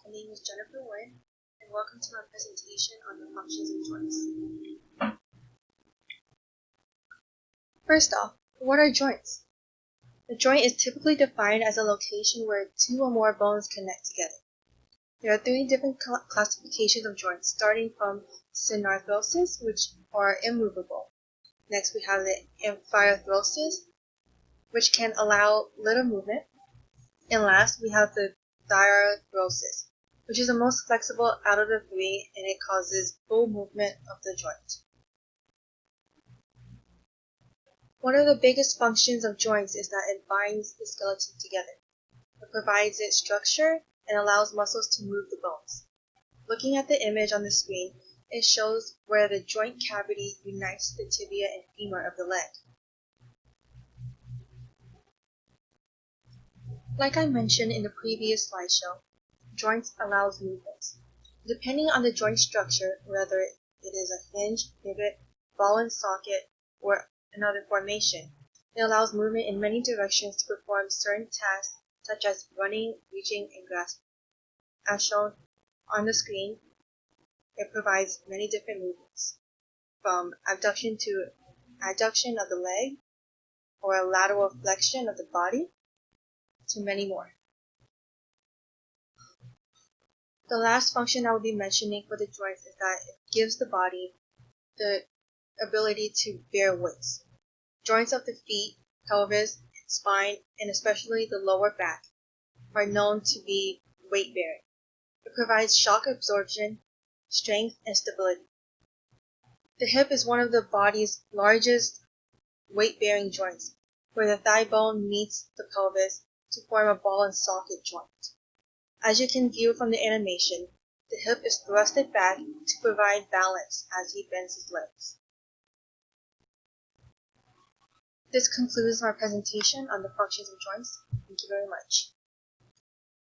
My name is Jennifer Wood, and welcome to my presentation on the functions of joints. First off, what are joints? A joint is typically defined as a location where two or more bones connect together. There are three different classifications of joints, starting from synarthrosis, which are immovable. Next, we have the amphiarthrosis, which can allow little movement. And last, we have the diarthrosis, which is the most flexible out of the three, and it causes full movement of the joint. One of the biggest functions of joints is that it binds the skeleton together. It provides it structure and allows muscles to move the bones. Looking at the image on the screen, it shows where the joint cavity unites the tibia and femur of the leg. Like I mentioned in the previous slideshow, joints allows movement. Depending on the joint structure, whether it is a hinge, pivot, ball and socket, or another formation, it allows movement in many directions to perform certain tasks such as running, reaching, and grasping. As shown on the screen, it provides many different movements, from abduction to adduction of the leg, or a lateral flexion of the body, to many more. The last function I will be mentioning for the joints is that it gives the body the ability to bear weights. Joints of the feet, pelvis, spine, and especially the lower back are known to be weight-bearing. It provides shock absorption, strength, and stability. The hip is one of the body's largest weight-bearing joints, where the thigh bone meets the pelvis to form a ball and socket joint. As you can view from the animation, the hip is thrusted back to provide balance as he bends his legs. This concludes my presentation on the functions of joints. Thank you very much.